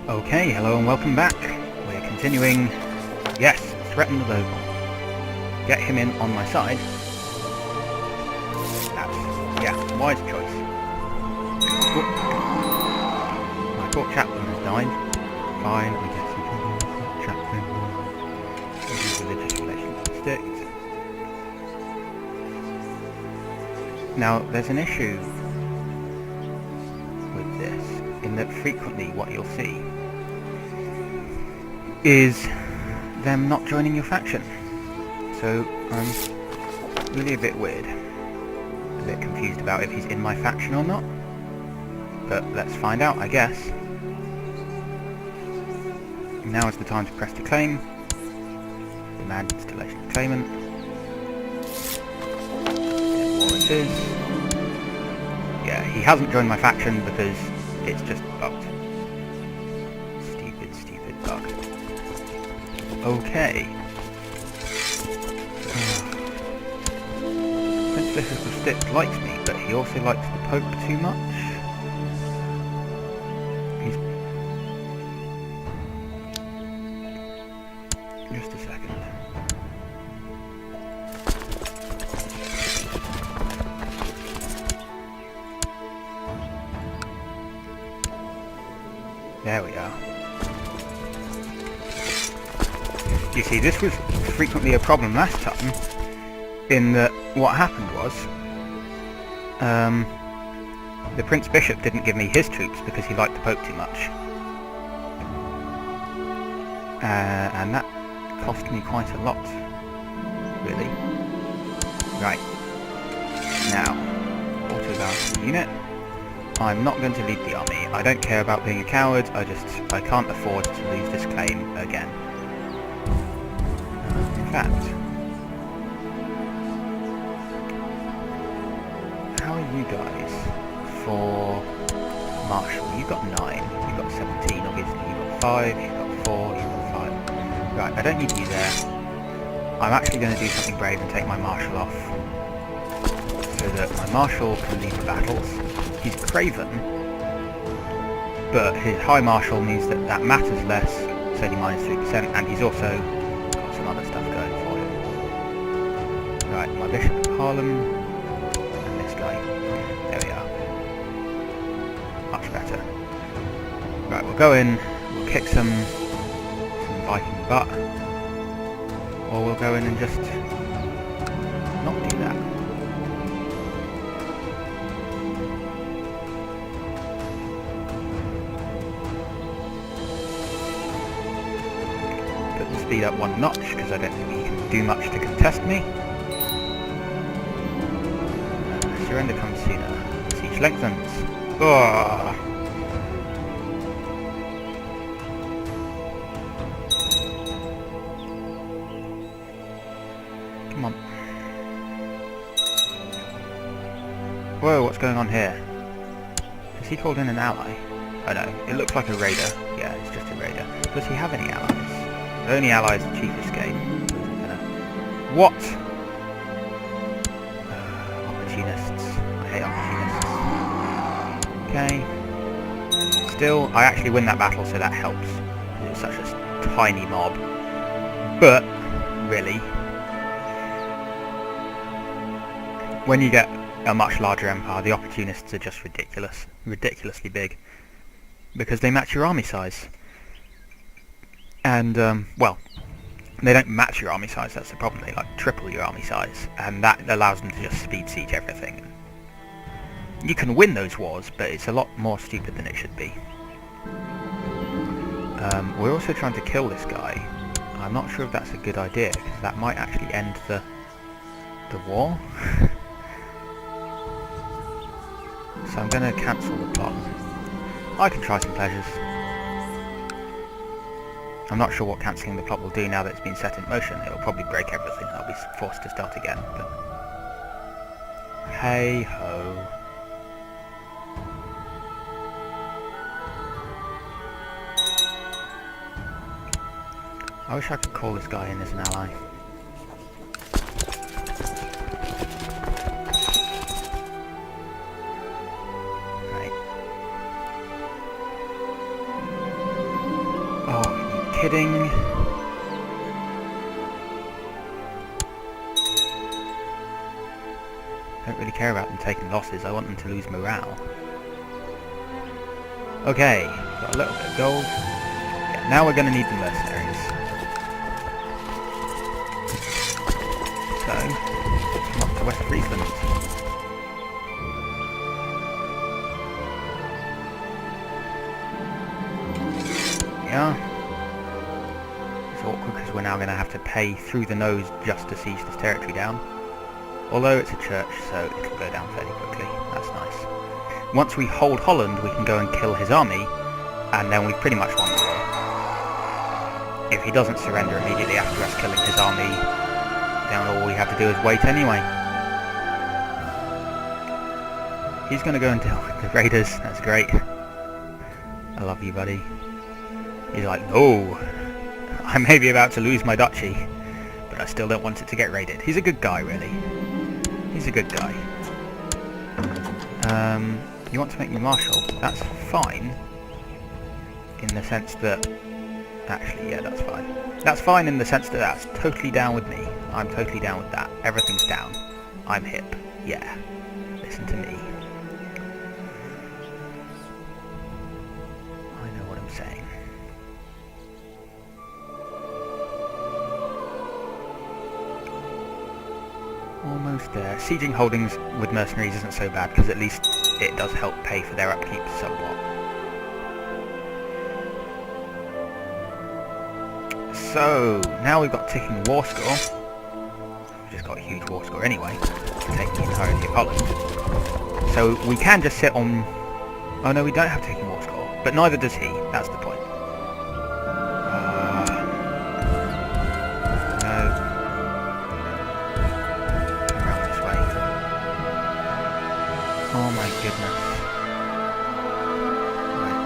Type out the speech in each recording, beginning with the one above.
Okay, hello and welcome back. We're continuing, yes, threaten the Vogel. Get him in on my side. That's, yeah, wise choice. Whoop. My court chaplain has died. Fine, I guess you can be a court chaplain. Use religious relations instead. Now, there's an issue with this, in that frequently what you'll see is them not joining your faction. So I'm really a bit weird, a bit confused about if he's in my faction or not, but let's find out, I guess. Now is the time to press the claim. Demand installation of claimant. There it is. Yeah, he hasn't joined my faction because it's just bugged. Stupid bug. Okay. Prince Bishop of Styx likes me, but he also likes the Pope too much. He's... Just a second. There we are. You see, this was frequently a problem last time, in that what happened was, the Prince Bishop didn't give me his troops because he liked the Pope too much. And that cost me quite a lot, really. Right. Now, auto-balance the unit. I'm not going to lead the army. I don't care about being a coward, I can't afford to lose this claim again. In fact, how are you guys for Marshal? You got 9, you got 17, obviously you got 5, you got 4, you got 5. Right, I don't need you there. I'm actually going to do something brave and take my Marshal off, so that my Marshal can lead the battles. He's craven, but his High Marshal means that matters less, it's only -3%, and he's also got some other stuff going for him. Right, my Bishop of Harlem, and this guy. There we are. Much better. Right, we'll go in, we'll kick some Viking butt, or we'll go in and just not do that. Speed up 1 notch because I don't think he can do much to contest me. Surrender comes sooner. Siege lengthens. Oh. Come on. Whoa, what's going on here? Has he called in an ally? Oh no, it looks like a raider. Yeah, it's just a raider. Does he have any allies? The only ally is the Chief Escape. What? Opportunists. I hate opportunists. Okay. Still, I actually win that battle, so that helps. It's such a tiny mob. But, really, when you get a much larger empire, the opportunists are just ridiculously big. Because they match your army size. And, well, they don't match your army size, that's the problem. They, like, triple your army size, and that allows them to just speed siege everything. You can win those wars, but it's a lot more stupid than it should be. We're also trying to kill this guy. I'm not sure if that's a good idea, because that might actually end the war. So I'm going to cancel the plot. I can try some pleasures. I'm not sure what cancelling the plot will do now that it's been set in motion. It'll probably break everything. I'll be forced to start again, but... hey ho. I wish I could call this guy in as an ally. Oh, are you kidding? I don't really care about them taking losses, I want them to lose morale. Okay, got a little bit of gold. Yeah, now we're going to need the mercenaries. So, come up to West Friesland. Yeah. It's awkward because we're now going to have to pay through the nose just to siege this territory down. Although it's a church, so it'll go down fairly quickly. That's nice. Once we hold Holland, we can go and kill his army, and then we pretty much won the war. If he doesn't surrender immediately after us killing his army, then all we have to do is wait anyway. He's going to go and deal with the raiders. That's great. I love you, buddy. He's like, no, I may be about to lose my duchy, but I still don't want it to get raided. He's a good guy, really. He's a good guy. You want to make me marshal? That's fine. In the sense that... Actually, yeah, that's fine. That's fine in the sense that that's totally down with me. I'm totally down with that. Everything's down. I'm hip. Yeah. Listen to me. I know what I'm saying. Almost there. Sieging holdings with mercenaries isn't so bad because at least it does help pay for their upkeep somewhat. So, now we've got ticking war score. We've just got a huge war score anyway, taking the entirety of Holland. So we can just sit on... Oh no, we don't have ticking war score, but neither does he, that's the point. Oh my goodness. Right.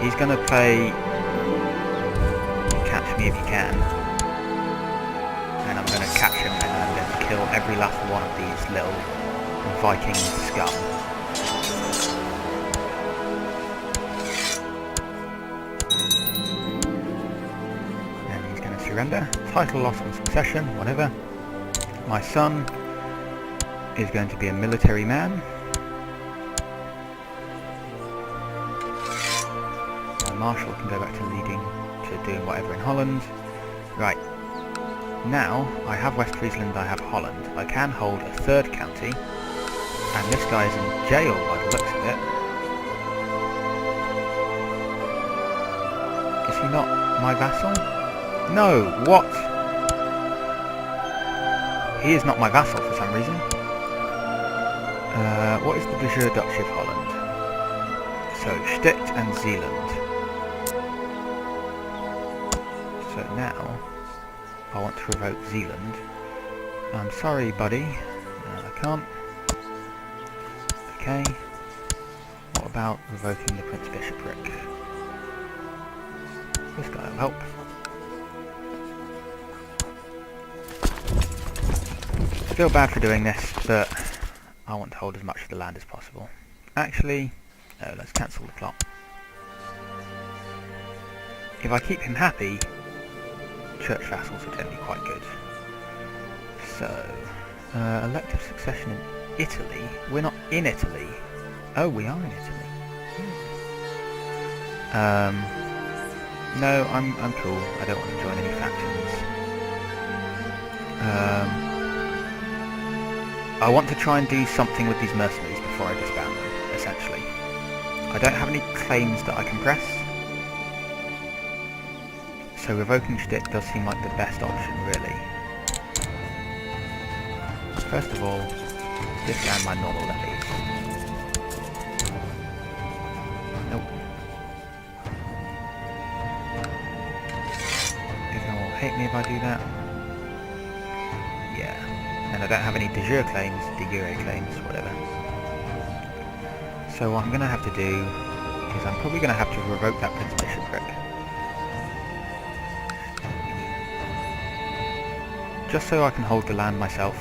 He's gonna play catch me if you can. And I'm gonna catch him and I'm gonna kill every last one of these little Viking scum. And he's gonna surrender. Title loss on succession, whatever. My son is going to be a military man. My marshal can go back to leading, to doing whatever in Holland. Right, now I have West Friesland, I have Holland. I can hold a third county, and this guy is in jail by the looks of it. Is he not my vassal? No, what? He is not my vassal for some reason. What is the de jure Duchy of Holland? So, Sticht and Zeeland. So now, I want to revoke Zeeland. I'm sorry, buddy. I can't. Okay. What about revoking the Prince Bishopric? This guy will help. I feel bad for doing this, but I want to hold as much of the land as possible. Actually, no, let's cancel the plot. If I keep him happy, church vassals are generally quite good. So, elective succession in Italy. We're not in Italy. Oh, we are in Italy. No, I'm cool. I don't want to join any factions. I want to try and do something with these mercenaries before I disband them, essentially. I don't have any claims that I can press, so revoking Sticht does seem like the best option, really. First of all, disband my normal levies. Nope. Everyone will hate me if I do that. Yeah. And I don't have any de jure claims, de jure claims, whatever. So what I'm going to have to do is I'm probably going to have to revoke that Prince Bishopric. Just so I can hold the land myself.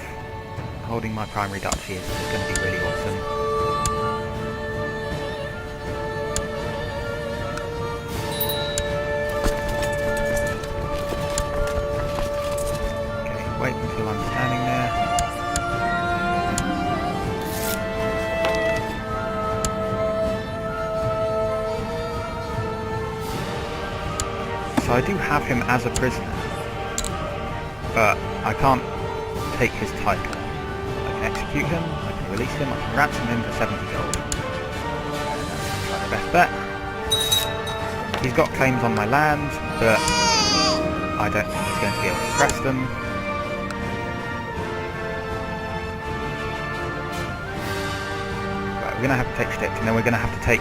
Holding my primary duchy is going to be really awesome. so I do have him as a prisoner, but I can't take his title. I can execute him, I can release him, I can ransom him for 70 gold. That's the best bet. He's got claims on my land, but I don't think he's going to be able to press them. Right, we're going to have to take Sticht, and then we're going to have to take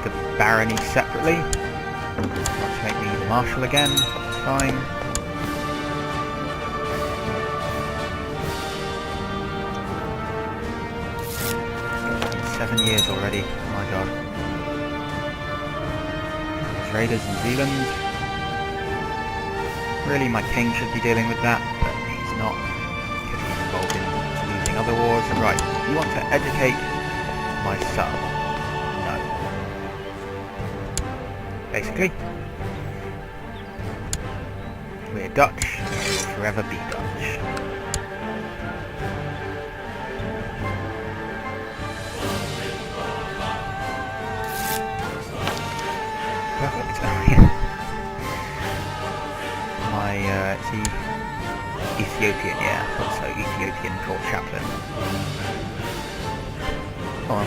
the barony separately. Want to make me the marshal again, that's fine. 7 years already, oh my god. Raiders in Zealand. Really, my king should be dealing with that, but he's not, because he's involved in losing other wars. Right, you want to educate my son? No. Basically, we're Dutch, and we will forever be Dutch. Perfect. My, is he Ethiopian? Yeah, I thought so. Ethiopian court chaplain. Come on.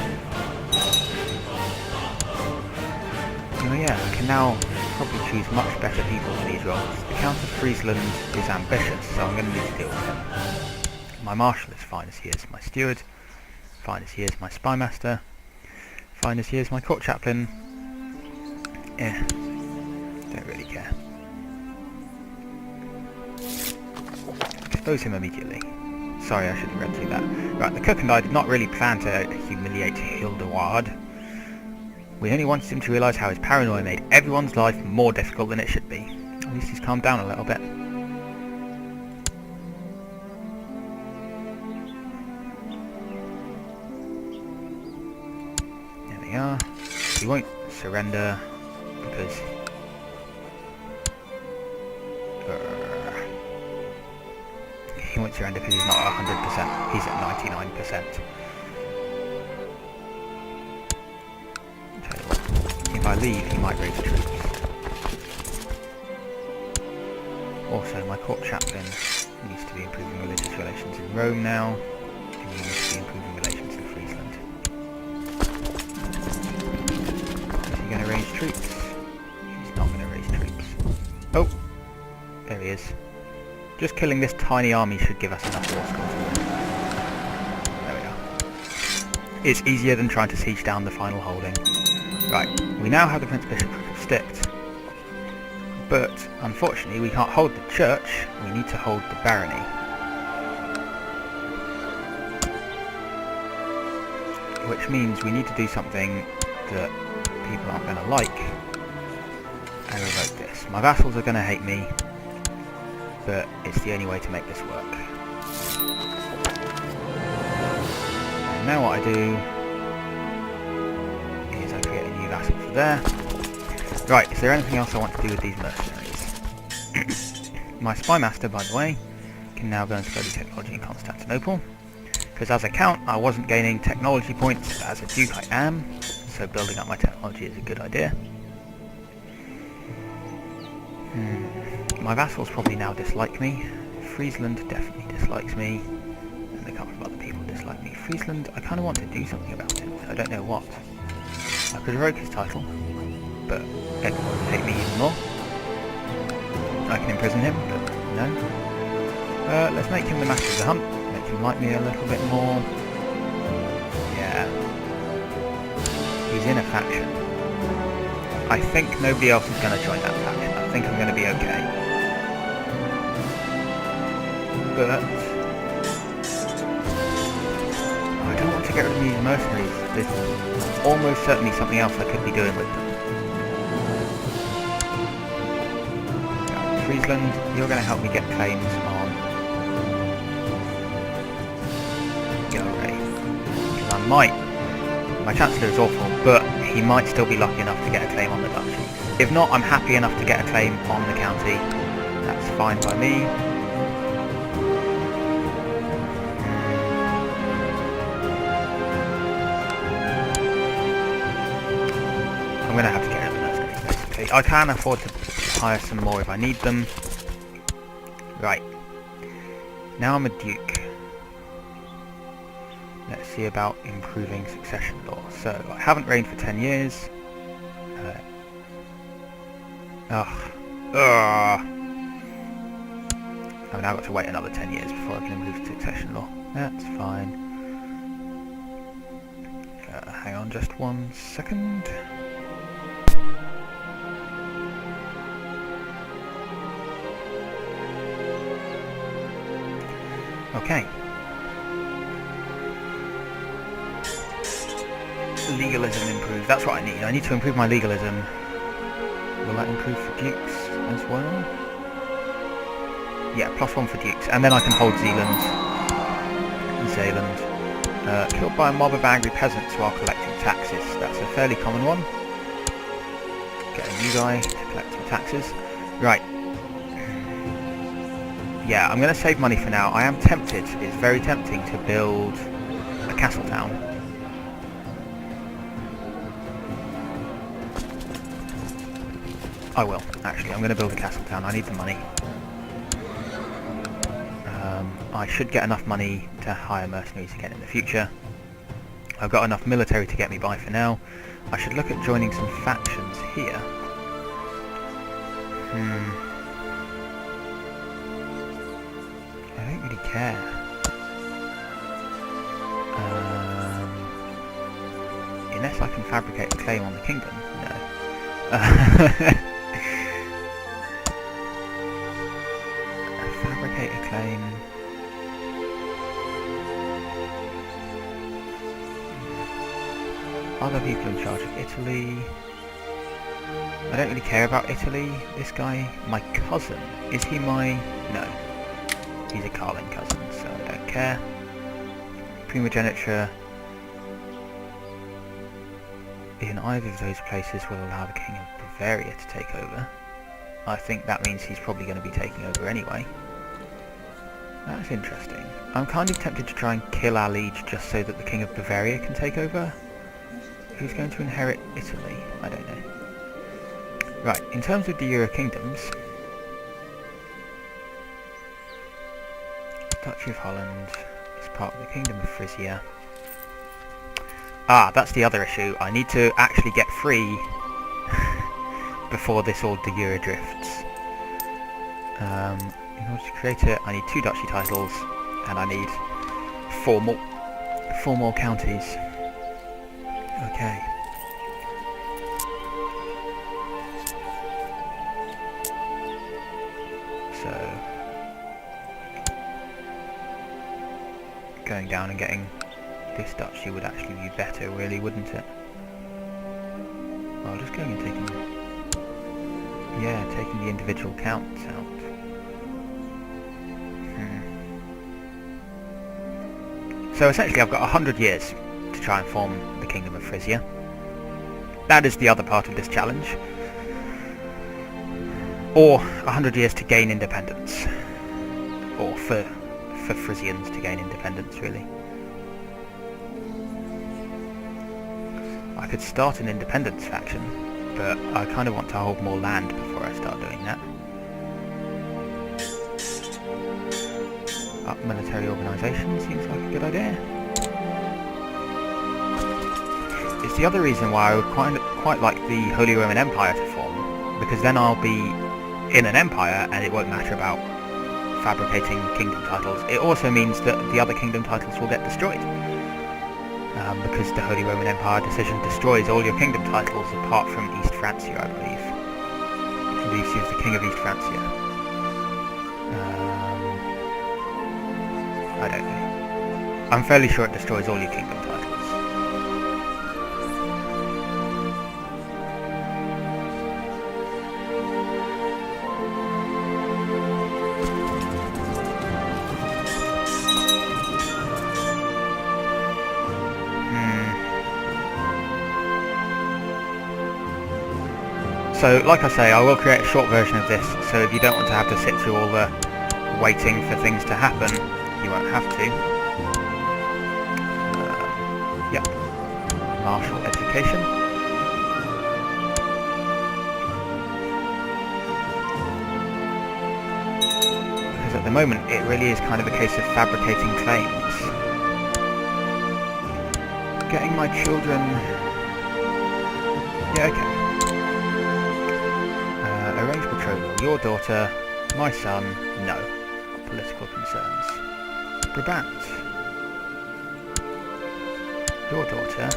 Oh yeah, I can now probably choose much better people for these roles. The Count of Friesland is ambitious, so I'm going to need to deal with him. My marshal is fine as he is. My steward, fine as he is. My spymaster, fine as he is. My court chaplain, don't really care. Expose him immediately. Sorry, I should have read through that. Right, the cook and I did not really plan to humiliate Hildeward. We only wanted him to realise how his paranoia made everyone's life more difficult than it should be. At least he's calmed down a little bit. There we are. He won't surrender because he won't surrender because he's not 100%. He's at 99%. Tell you what, if I leave, he might raise troops. Also, my court chaplain needs to be improving religious relations in Rome now, and he needs to be improving relations in Friesland. Is he going to raise troops? He's not going to raise troops. Oh, there he is. Just killing this tiny army should give us enough war scores. There we are. It's easier than trying to siege down the final holding. Right, we now have the Prince Bishopric of Sticht. But, unfortunately, we can't hold the church, we need to hold the barony. Which means we need to do something that people aren't going to like, and revoke this. My vassals are going to hate me, but it's the only way to make this work. And now what I do is I create a new vassal for there. Right, is there anything else I want to do with these mercenaries? My spymaster, by the way, can now go and study technology in Constantinople. Because as a count, I wasn't gaining technology points, but as a duke I am, so building up my technology is a good idea. My vassals probably now dislike me. Friesland definitely dislikes me. And a couple of other people dislike me. Friesland, I kind of want to do something about it. I don't know what. I could revoke his title, but everyone would hate me even more. I can imprison him, but no. Let's make him the master of the hunt. Make him like me a little bit more. Yeah. He's in a faction. I think nobody else is going to join that faction. I think I'm going to be okay. But I don't want to get rid of these mercenaries. There's almost certainly something else I could be doing with them. Friesland, you're going to help me get claims on Yore. Because I might. My Chancellor is awful, but he might still be lucky enough to get a claim on the duchy. If not, I'm happy enough to get a claim on the county. That's fine by me. I'm going to have to get rid of the mercenaries, basically. actually. I can afford to hire some more if I need them. Right. Now I'm a duke. Let's see about improving succession law. So, I haven't reigned for 10 years. I've now got to wait another 10 years before I can improve succession law. That's fine. Hang on just 1 second. Okay. Legalism improved. That's what I need. I need to improve my legalism. Will that improve for dukes as well? Yeah, +1 for dukes. And then I can hold Zealand. Killed by a mob of angry peasants while collecting taxes. That's a fairly common one. Get a new guy to collect some taxes. Right. Yeah, I'm going to save money for now. I am tempted, it's very tempting to build a castle town. I will, actually. I'm going to build a castle town. I need the money. I should get enough money to hire mercenaries again in the future. I've got enough military to get me by for now. I should look at joining some factions here. I don't really care. Unless I can fabricate a claim on the kingdom. No. Fabricate a claim. Other people in charge of Italy. I don't really care about Italy. This guy, my cousin. Is he my... No. He's a Carlin cousin, so I don't care. Primogeniture in either of those places will allow the King of Bavaria to take over. I think that means he's probably going to be taking over anyway. That's interesting. I'm kind of tempted to try and kill our liege just so that the King of Bavaria can take over. Who's going to inherit Italy? I don't know. Right, in terms of the Euro kingdoms, Duchy of Holland is part of the Kingdom of Frisia. Ah, that's the other issue. I need to actually get free before the Euro drifts. In order to create it, I need 2 duchy titles, and I need 4 more counties. Okay. So, going down and getting this duchy would actually be better, really, wouldn't it? Well, just going and taking... Yeah, taking the individual counts out. So essentially I've got 100 years to try and form the Kingdom of Frisia. That is the other part of this challenge. Or 100 years to gain independence. Or for Frisians to gain independence, really. I could start an independence faction, but I kind of want to hold more land before I start doing that. Up military organisation seems like a good idea. It's the other reason why I would quite like the Holy Roman Empire to form, because then I'll be in an empire and it won't matter about fabricating kingdom titles. It also means that the other kingdom titles will get destroyed, because the Holy Roman Empire decision destroys all your kingdom titles apart from East Francia, I believe. It leaves you as the King of East Francia. I don't know. I'm fairly sure it destroys all your kingdom titles. So, like I say, I will create a short version of this, so if you don't want to have to sit through all the waiting for things to happen, you won't have to. Yep. Martial education. the moment it really is kind of a case of fabricating claims. Getting my children... Yeah, okay. Arrange betrothal. Your daughter, my son, no. Political concerns. Brabant. Your daughter,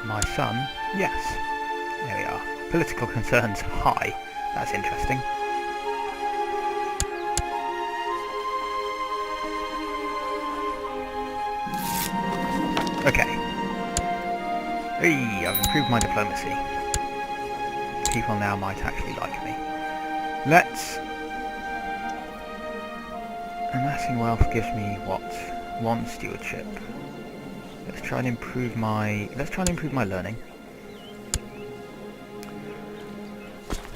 my son, yes. There we are. Political concerns, high. That's interesting. Okay. Hey, I've improved my diplomacy. People now might actually like me. Let's... Amassing wealth gives me what? 1 stewardship. Let's try and improve my learning.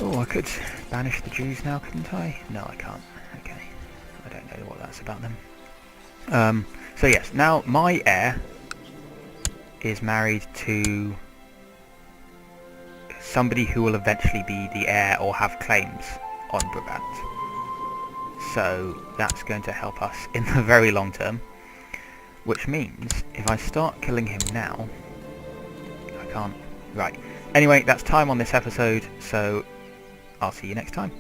Oh, I could banish the Jews now, couldn't I? No, I can't. Okay. I don't know what that's about them. So yes, now my heir is married to somebody who will eventually be the heir or have claims on Brabant. So that's going to help us in the very long term. Which means, if I start killing him now... I can't... Right. Anyway, that's time on this episode, so I'll see you next time.